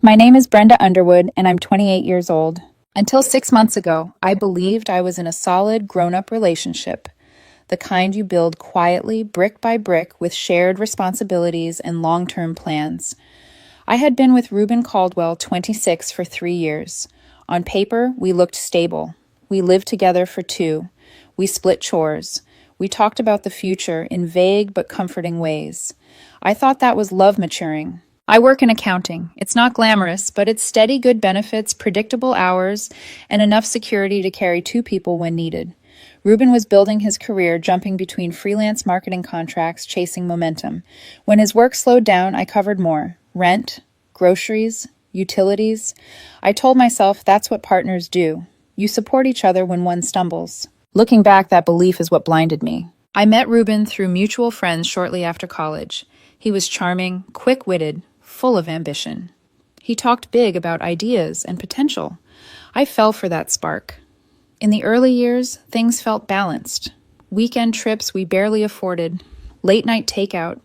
My name is Brenda Underwood, and I'm 28 years old. Until 6 months ago, I believed I was in a solid, grown up relationship, the kind you build quietly, brick by brick, with shared responsibilities and long term plans. I had been with Reuben Caldwell, 26, for 3 years. On paper, we looked stable. We lived together for two. We split chores. We talked about the future in vague but comforting ways. I thought that was love maturing. I work in accounting. It's not glamorous, but it's steady, good benefits, predictable hours, and enough security to carry two people when needed. Reuben was building his career, jumping between freelance marketing contracts, chasing momentum. When his work slowed down, I covered more: rent, groceries, utilities. I told myself that's what partners do. You support each other when one stumbles. Looking back, that belief is what blinded me. I met Reuben through mutual friends shortly after college. He was charming, quick-witted, full of ambition. He talked big about ideas and potential. I fell for that spark. In the early years, things felt balanced. Weekend trips we barely afforded, late night takeout,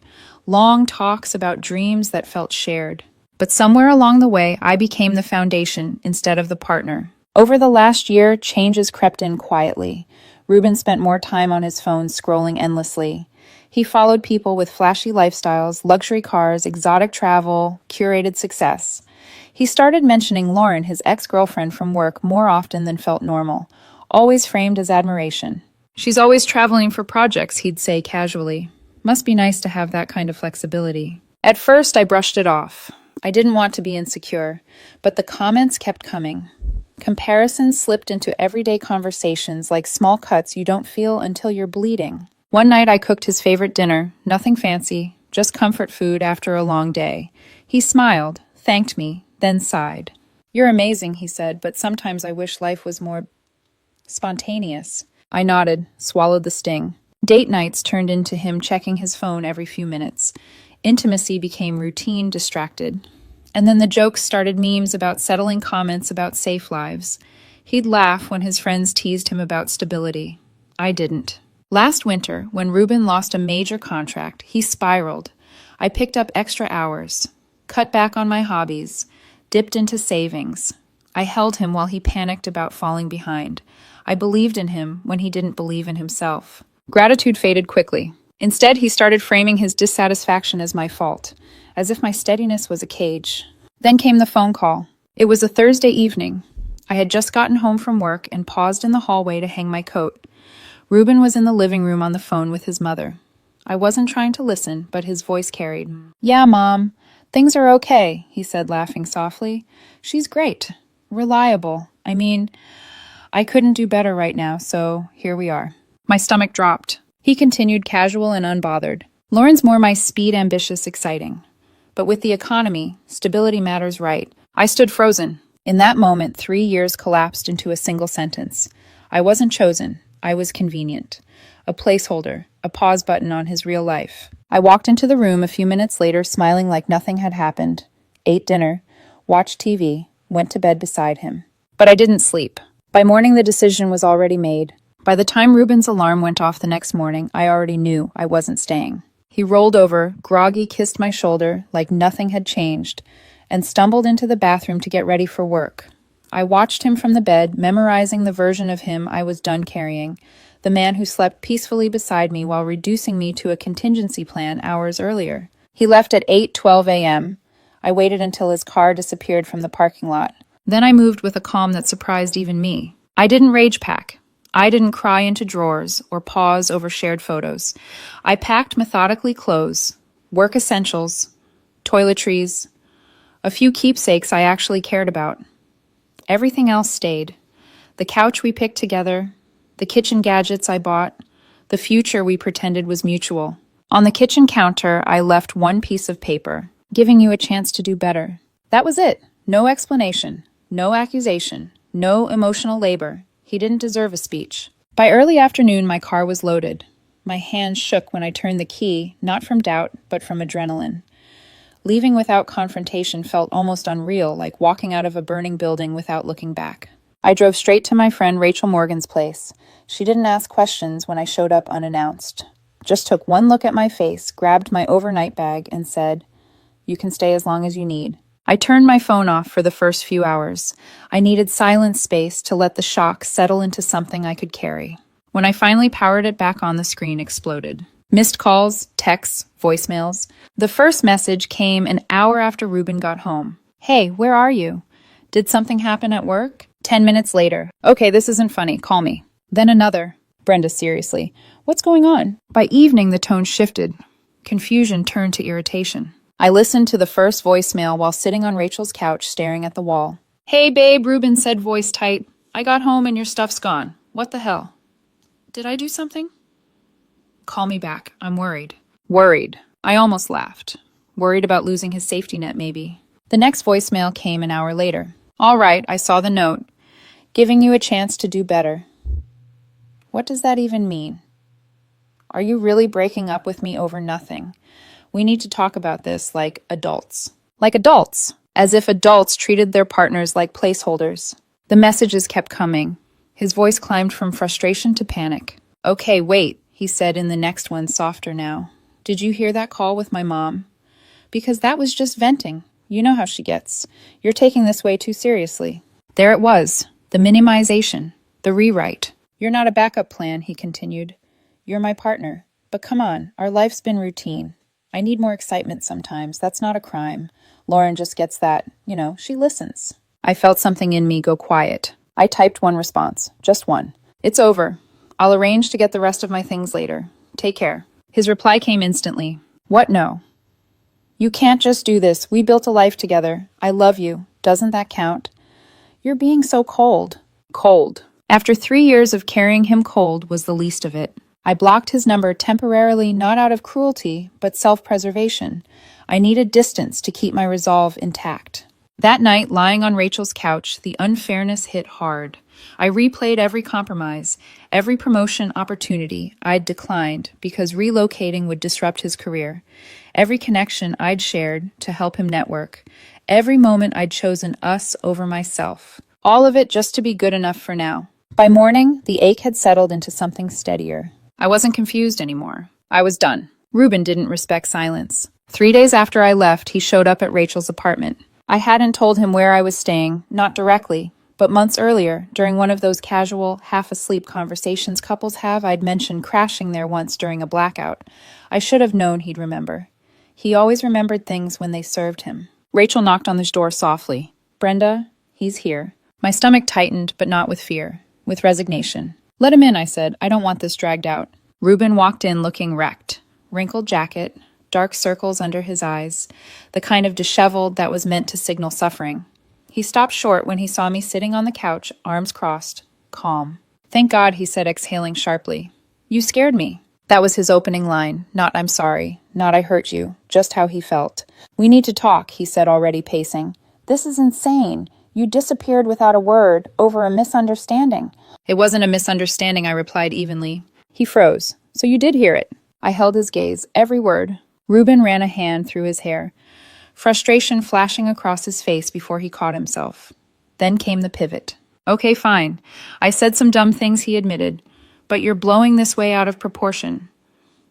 long talks about dreams that felt shared. But somewhere along the way, I became the foundation instead of the partner. Over the last year, changes crept in quietly. Reuben spent more time on his phone scrolling endlessly. He followed people with flashy lifestyles, luxury cars, exotic travel, curated success. He started mentioning Lauren, his ex-girlfriend from work, more often than felt normal, always framed as admiration. "She's always traveling for projects," he'd say casually. "Must be nice to have that kind of flexibility." At first, I brushed it off. I didn't want to be insecure, but the comments kept coming. Comparisons slipped into everyday conversations like small cuts you don't feel until you're bleeding. One night I cooked his favorite dinner, nothing fancy, just comfort food after a long day. He smiled, thanked me, then sighed. "You're amazing," he said, "but sometimes I wish life was more spontaneous." I nodded, swallowed the sting. Date nights turned into him checking his phone every few minutes. Intimacy became routine, distracted. And then the jokes started: memes about settling, comments about safe lives. He'd laugh when his friends teased him about stability. I didn't. Last winter, when Reuben lost a major contract, he spiraled. I picked up extra hours, cut back on my hobbies, dipped into savings. I held him while he panicked about falling behind. I believed in him when he didn't believe in himself. Gratitude faded quickly. Instead, he started framing his dissatisfaction as my fault, as if my steadiness was a cage. Then came the phone call. It was a Thursday evening. I had just gotten home from work and paused in the hallway to hang my coat. Reuben was in the living room on the phone with his mother. I wasn't trying to listen, but his voice carried. "Yeah, Mom. Things are okay," he said, laughing softly. "She's great. Reliable. I couldn't do better right now, so here we are." My stomach dropped. He continued, casual and unbothered. "Lauren's more my speed, ambitious, exciting. But with the economy, stability matters, right?" I stood frozen. In that moment, 3 years collapsed into a single sentence. I wasn't chosen. I was convenient. A placeholder, a pause button on his real life. I walked into the room a few minutes later, smiling like nothing had happened, ate dinner, watched TV, went to bed beside him. But I didn't sleep. By morning, the decision was already made. By the time Reuben's alarm went off the next morning, I already knew I wasn't staying. He rolled over, groggy, kissed my shoulder like nothing had changed, and stumbled into the bathroom to get ready for work. I watched him from the bed, memorizing the version of him I was done carrying, the man who slept peacefully beside me while reducing me to a contingency plan hours earlier. He left at 8:12 a.m. I waited until his car disappeared from the parking lot. Then I moved with a calm that surprised even me. I didn't rage pack. I didn't cry into drawers or pause over shared photos. I packed methodically: clothes, work essentials, toiletries, a few keepsakes I actually cared about. Everything else stayed. The couch we picked together, the kitchen gadgets I bought, the future we pretended was mutual. On the kitchen counter, I left one piece of paper: "Giving you a chance to do better." That was it. No explanation, no accusation, no emotional labor. He didn't deserve a speech. By early afternoon, my car was loaded. My hands shook when I turned the key, not from doubt, but from adrenaline. Leaving without confrontation felt almost unreal, like walking out of a burning building without looking back. I drove straight to my friend Rachel Morgan's place. She didn't ask questions when I showed up unannounced. Just took one look at my face, grabbed my overnight bag, and said, "You can stay as long as you need." I turned my phone off for the first few hours. I needed silent space to let the shock settle into something I could carry. When I finally powered it back on, the screen exploded. Missed calls, texts, voicemails. The first message came an hour after Ruben got home. Hey, where are you? Did something happen at work? 10 minutes later. Okay, this isn't funny. Call me. Then another. Brenda, seriously. What's going on? By evening, the tone shifted. Confusion turned to irritation. I listened to the first voicemail while sitting on Rachel's couch staring at the wall. Hey, babe, Ruben said, voice tight. I got home and your stuff's gone. What the hell? Did I do something? Call me back. I'm worried. Worried. I almost laughed. Worried about losing his safety net, maybe. The next voicemail came an hour later. All right, I saw the note. Giving you a chance to do better. What does that even mean? Are you really breaking up with me over nothing? We need to talk about this like adults. Like adults. As if adults treated their partners like placeholders. The messages kept coming. His voice climbed from frustration to panic. Okay, wait, he said in the next one, softer now. Did you hear that call with my mom? Because that was just venting. You know how she gets. You're taking this way too seriously. There it was. The minimization. The rewrite. You're not a backup plan, he continued. You're my partner. But come on, our life's been routine. I need more excitement sometimes. That's not a crime. Lauren just gets that, she listens. I felt something in me go quiet. I typed one response. Just one. It's over. I'll arrange to get the rest of my things later. Take care. His reply came instantly. What no? You can't just do this. We built a life together. I love you. Doesn't that count? You're being so cold. Cold. After 3 years of carrying him cold was the least of it. I blocked his number temporarily, not out of cruelty, but self-preservation. I needed distance to keep my resolve intact. That night, lying on Rachel's couch, the unfairness hit hard. I replayed every compromise, every promotion opportunity I'd declined because relocating would disrupt his career, every connection I'd shared to help him network, every moment I'd chosen us over myself. All of it just to be good enough for now. By morning, the ache had settled into something steadier. I wasn't confused anymore. I was done. Ruben didn't respect silence. 3 days after I left, he showed up at Rachel's apartment. I hadn't told him where I was staying, not directly, but months earlier, during one of those casual, half-asleep conversations couples have, I'd mentioned crashing there once during a blackout. I should have known he'd remember. He always remembered things when they served him. Rachel knocked on the door softly. Brenda, he's here. My stomach tightened, but not with fear, with resignation. Let him in, I said. I don't want this dragged out. Ruben walked in looking wrecked. Wrinkled jacket, dark circles under his eyes, the kind of disheveled that was meant to signal suffering. He stopped short when he saw me sitting on the couch, arms crossed, calm. Thank God, he said, exhaling sharply. You scared me. That was his opening line, not I'm sorry, not I hurt you, just how he felt. We need to talk, he said, already pacing. This is insane. You disappeared without a word, over a misunderstanding. It wasn't a misunderstanding, I replied evenly. He froze. So you did hear it. I held his gaze, every word. Ruben ran a hand through his hair, frustration flashing across his face before he caught himself. Then came the pivot. Okay, fine. I said some dumb things, he admitted, but you're blowing this way out of proportion.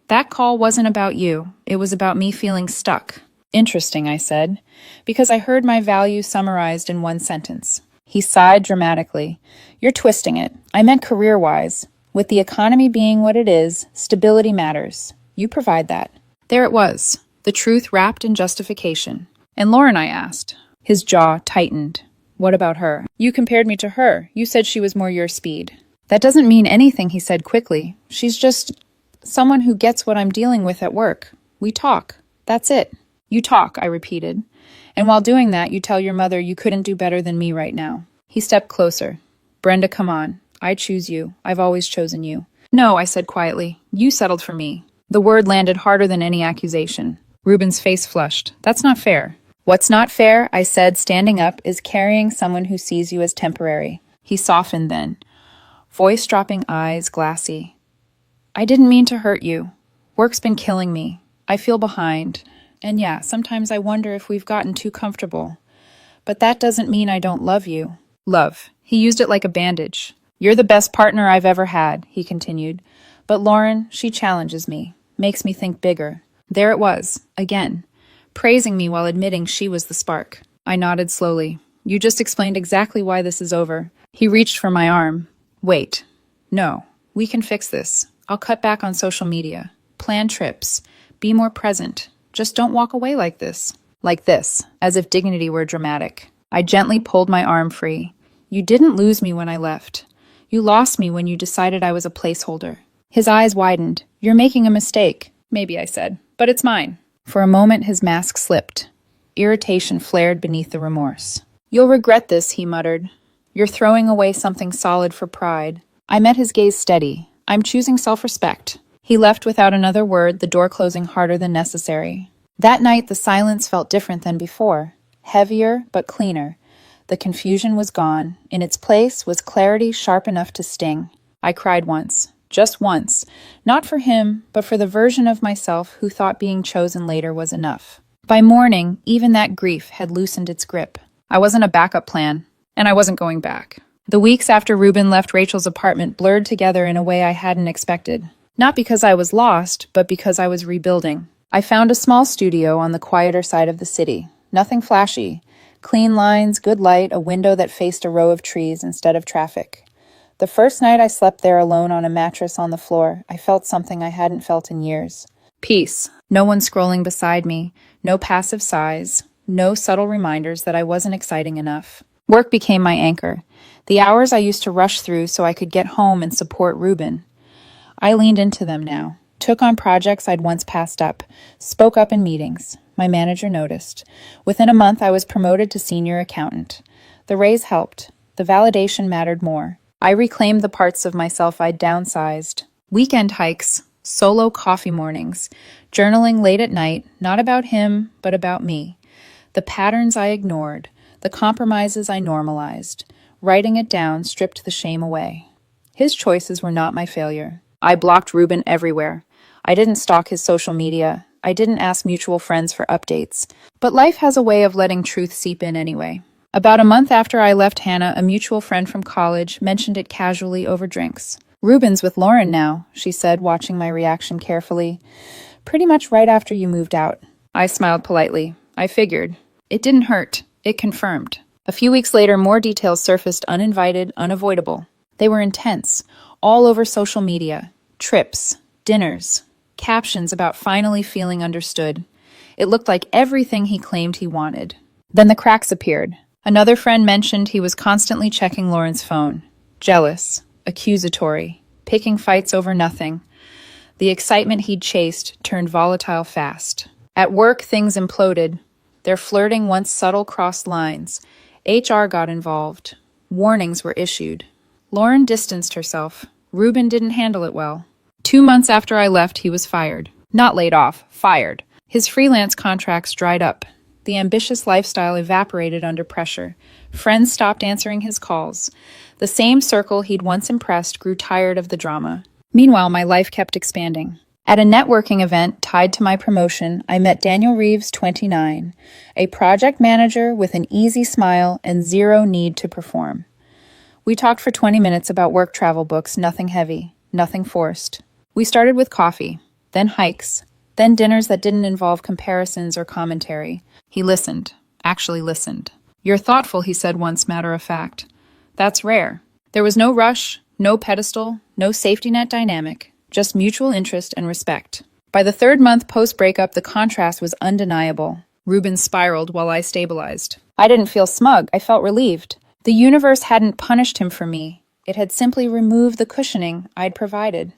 That call wasn't about you. It was about me feeling stuck. Interesting, I said, because I heard my value summarized in one sentence. He sighed dramatically. You're twisting it. I meant career-wise. With the economy being what it is, stability matters. You provide that. There it was, the truth wrapped in justification. And Lauren, I asked. His jaw tightened. What about her? You compared me to her. You said she was more your speed. That doesn't mean anything, he said quickly. She's just someone who gets what I'm dealing with at work. We talk. That's it. You talk, I repeated. And while doing that, you tell your mother you couldn't do better than me right now. He stepped closer. Brenda, come on. I choose you. I've always chosen you. No, I said quietly. You settled for me. The word landed harder than any accusation. Ruben's face flushed. That's not fair. What's not fair, I said, standing up, is carrying someone who sees you as temporary. He softened then. Voice dropping, eyes glassy. I didn't mean to hurt you. Work's been killing me. I feel behind. And yeah, sometimes I wonder if we've gotten too comfortable. But that doesn't mean I don't love you. Love. He used it like a bandage. You're the best partner I've ever had, he continued. But Lauren, she challenges me, makes me think bigger. There it was, again, praising me while admitting she was the spark. I nodded slowly. You just explained exactly why this is over. He reached for my arm. Wait. No. We can fix this. I'll cut back on social media. Plan trips. Be more present. Just don't walk away like this. Like this, as if dignity were dramatic. I gently pulled my arm free. You didn't lose me when I left. You lost me when you decided I was a placeholder. His eyes widened. You're making a mistake. Maybe, I said. But it's mine. For a moment, his mask slipped. Irritation flared beneath the remorse. You'll regret this, he muttered. You're throwing away something solid for pride. I met his gaze steady. I'm choosing self-respect. He left without another word, the door closing harder than necessary. That night, the silence felt different than before. Heavier, but cleaner. The confusion was gone. In its place was clarity sharp enough to sting. I cried once. Just once. Not for him, but for the version of myself who thought being chosen later was enough. By morning, even that grief had loosened its grip. I wasn't a backup plan, and I wasn't going back. The weeks after Ruben left Rachel's apartment blurred together in a way I hadn't expected. Not because I was lost, but because I was rebuilding. I found a small studio on the quieter side of the city. Nothing flashy. Clean lines, good light, a window that faced a row of trees instead of traffic. The first night I slept there alone on a mattress on the floor, I felt something I hadn't felt in years. Peace. No one scrolling beside me. No passive sighs. No subtle reminders that I wasn't exciting enough. Work became my anchor. The hours I used to rush through so I could get home and support Ruben. I leaned into them now. Took on projects I'd once passed up. Spoke up in meetings. My manager noticed. Within a month, I was promoted to senior accountant. The raise helped. The validation mattered more. I reclaimed the parts of myself I'd downsized. Weekend hikes, solo coffee mornings, journaling late at night, not about him, but about me. The patterns I ignored, the compromises I normalized. Writing it down stripped the shame away. His choices were not my failure. I blocked Ruben everywhere. I didn't stalk his social media. I didn't ask mutual friends for updates. But life has a way of letting truth seep in anyway. About a month after I left Hannah, a mutual friend from college mentioned it casually over drinks. Ruben's with Lauren now, she said, watching my reaction carefully. Pretty much right after you moved out. I smiled politely. I figured. It didn't hurt. It confirmed. A few weeks later, more details surfaced uninvited, unavoidable. They were intense, all over social media. Trips, dinners, captions about finally feeling understood. It looked like everything he claimed he wanted. Then the cracks appeared. Another friend mentioned he was constantly checking Lauren's phone. Jealous, accusatory, picking fights over nothing. The excitement he'd chased turned volatile fast. At work, things imploded. Their flirting once subtle crossed lines. HR got involved. Warnings were issued. Lauren distanced herself. Ruben didn't handle it well. 2 months after I left, he was fired. Not laid off, fired. His freelance contracts dried up. The ambitious lifestyle evaporated under pressure. Friends stopped answering his calls. The same circle he'd once impressed grew tired of the drama. Meanwhile, my life kept expanding. At a networking event tied to my promotion, I met Daniel Reeves, 29, a project manager with an easy smile and zero need to perform. We talked for 20 minutes about work travel books, nothing heavy, nothing forced. We started with coffee, then hikes, then dinners that didn't involve comparisons or commentary. He listened, actually listened. You're thoughtful, he said once, matter of fact. That's rare. There was no rush, no pedestal, no safety net dynamic, just mutual interest and respect. By the 3rd month post-breakup, the contrast was undeniable. Ruben spiraled while I stabilized. I didn't feel smug, I felt relieved. The universe hadn't punished him for me. It had simply removed the cushioning I'd provided.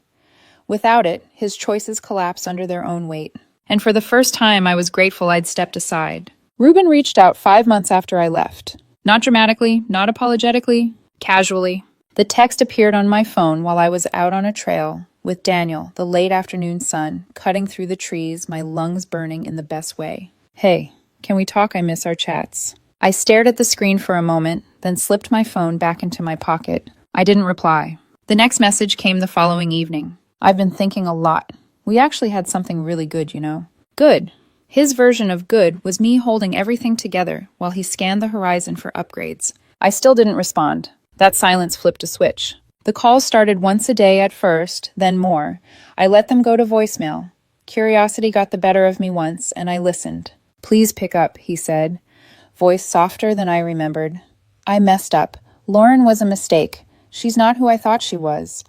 Without it, his choices collapsed under their own weight. And for the first time, I was grateful I'd stepped aside. Ruben reached out 5 months after I left. Not dramatically, not apologetically, casually. The text appeared on my phone while I was out on a trail with Daniel, the late afternoon sun, cutting through the trees, my lungs burning in the best way. Hey, can we talk? I miss our chats. I stared at the screen for a moment, then slipped my phone back into my pocket. I didn't reply. The next message came the following evening. I've been thinking a lot. We actually had something really good, you know. Good. His version of good was me holding everything together while he scanned the horizon for upgrades. I still didn't respond. That silence flipped a switch. The calls started once a day at first, then more. I let them go to voicemail. Curiosity got the better of me once, and I listened. Please pick up, he said. voice softer than I remembered. I messed up. Lauren was a mistake. She's not who I thought she was.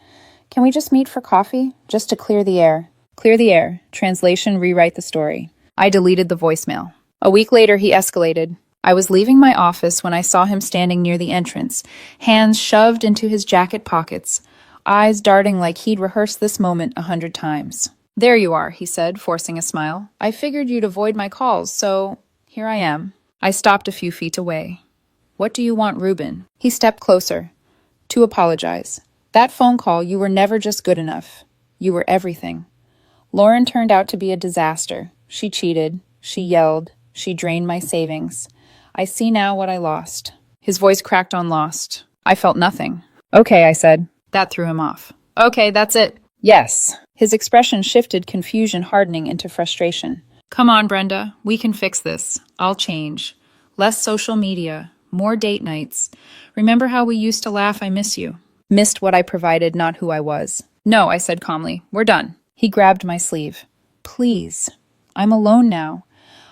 Can we just meet for coffee? Just to clear the air. Clear the air. Translation, rewrite the story. I deleted the voicemail. A week later, he escalated. I was leaving my office when I saw him standing near the entrance, hands shoved into his jacket pockets, eyes darting like he'd rehearsed this moment 100 times. There you are, he said, forcing a smile. I figured you'd avoid my calls, so here I am. I stopped a few feet away. What do you want, Ruben? He stepped closer. To apologize. That phone call, you were never just good enough. You were everything. Lauren turned out to be a disaster. She cheated. She yelled. She drained my savings. I see now what I lost. His voice cracked on lost. I felt nothing. Okay, I said. That threw him off. Okay, that's it. Yes. His expression shifted, confusion hardening into frustration. Come on, Brenda. We can fix this. I'll change. Less social media. More date nights. Remember how we used to laugh? I miss you. Missed what I provided, not who I was. No, I said calmly. We're done. He grabbed my sleeve. Please. I'm alone now.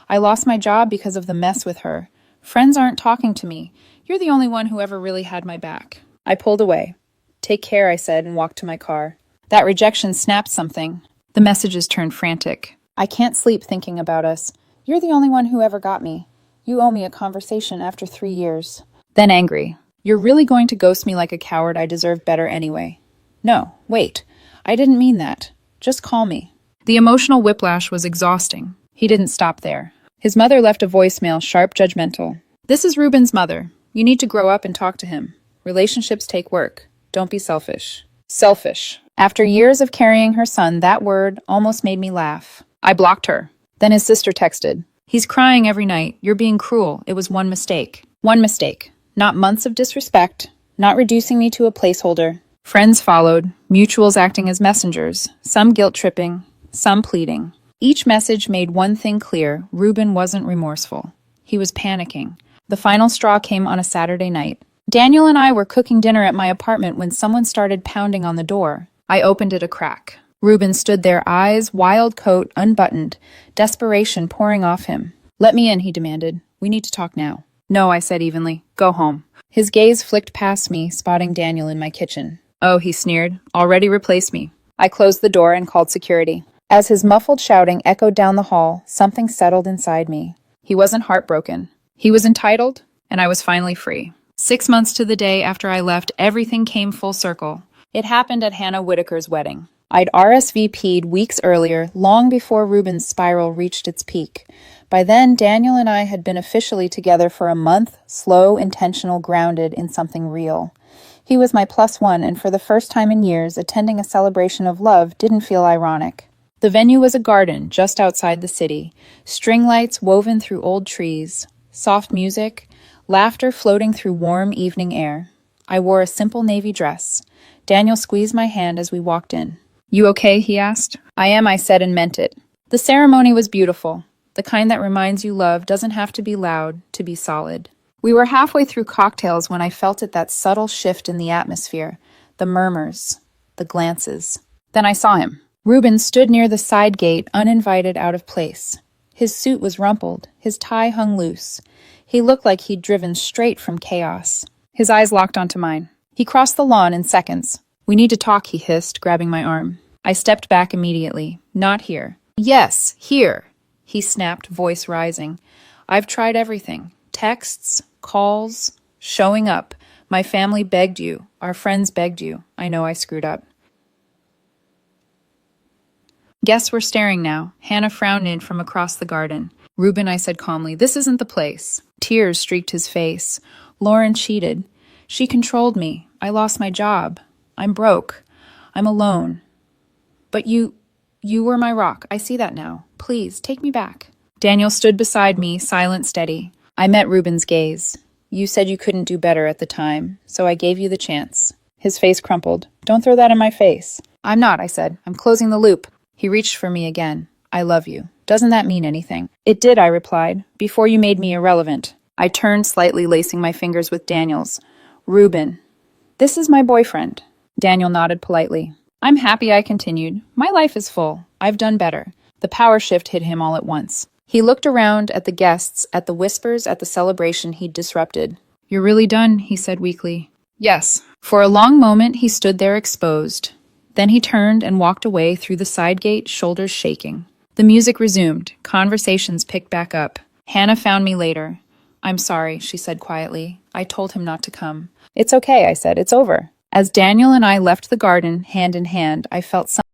I lost my job because of the mess with her. Friends aren't talking to me. You're the only one who ever really had my back. I pulled away. Take care, I said, and walked to my car. That rejection snapped something. The messages turned frantic. I can't sleep thinking about us. You're the only one who ever got me. You owe me a conversation after 3 years. Then angry. You're really going to ghost me like a coward? I deserve better anyway. No, wait. I didn't mean that. Just call me. The emotional whiplash was exhausting. He didn't stop there. His mother left a voicemail, sharp, judgmental. This is Ruben's mother. You need to grow up and talk to him. Relationships take work. Don't be selfish. Selfish. After years of carrying her son, that word almost made me laugh. I blocked her. Then his sister texted. He's crying every night. You're being cruel. It was one mistake. One mistake. Not months of disrespect. Not reducing me to a placeholder. Friends followed, mutuals acting as messengers, some guilt-tripping, some pleading. Each message made one thing clear: Ruben wasn't remorseful. He was panicking. The final straw came on a Saturday night. Daniel and I were cooking dinner at my apartment when someone started pounding on the door. I opened it a crack. Ruben stood there, eyes, wild coat, unbuttoned, desperation pouring off him. Let me in, he demanded. We need to talk now. No, I said evenly. Go home. His gaze flicked past me, spotting Daniel in my kitchen. Oh, he sneered. Already replaced me. I closed the door and called security. As his muffled shouting echoed down the hall, something settled inside me. He wasn't heartbroken. He was entitled, and I was finally free. 6 months to the day after I left, everything came full circle. It happened at Hannah Whitaker's wedding. I'd RSVP'd weeks earlier, long before Ruben's spiral reached its peak. By then, Daniel and I had been officially together for a month, slow, intentional, grounded in something real. He was my +1, and for the first time in years, attending a celebration of love didn't feel ironic. The venue was a garden just outside the city, string lights woven through old trees, soft music, laughter floating through warm evening air. I wore a simple navy dress. Daniel squeezed my hand as we walked in. You okay? He asked. I am, I said, and meant it. The ceremony was beautiful. The kind that reminds you love doesn't have to be loud to be solid. We were halfway through cocktails when I felt that subtle shift in the atmosphere, the murmurs, the glances. Then I saw him. Ruben stood near the side gate, uninvited, out of place. His suit was rumpled, his tie hung loose. He looked like he'd driven straight from chaos. His eyes locked onto mine. He crossed the lawn in seconds. We need to talk, he hissed, grabbing my arm. I stepped back immediately. Not here. Yes, here, he snapped, voice rising. I've tried everything. Texts, calls, showing up. My family begged you. Our friends begged you. I know I screwed up. Guests were staring now. Hannah frowned in from across the garden. Ruben, I said calmly, this isn't the place. Tears streaked his face. Lauren cheated. She controlled me. I lost my job. I'm broke. I'm alone. But you were my rock. I see that now. Please, take me back. Daniel stood beside me, silent, steady. I met Ruben's gaze. You said you couldn't do better at the time, so I gave you the chance. His face crumpled. Don't throw that in my face. I'm not, I said. I'm closing the loop. He reached for me again. I love you. Doesn't that mean anything? It did, I replied, before you made me irrelevant. I turned slightly, lacing my fingers with Daniel's. Ruben. This is my boyfriend. Daniel nodded politely. I'm happy, I continued. My life is full. I've done better. The power shift hit him all at once. He looked around at the guests, at the whispers, at the celebration he'd disrupted. "You're really done," he said weakly. "Yes." For a long moment, he stood there exposed. Then he turned and walked away through the side gate, shoulders shaking. The music resumed. Conversations picked back up. Hannah found me later. "I'm sorry," she said quietly. "I told him not to come." "It's okay," I said. "It's over." As Daniel and I left the garden, hand in hand, I felt something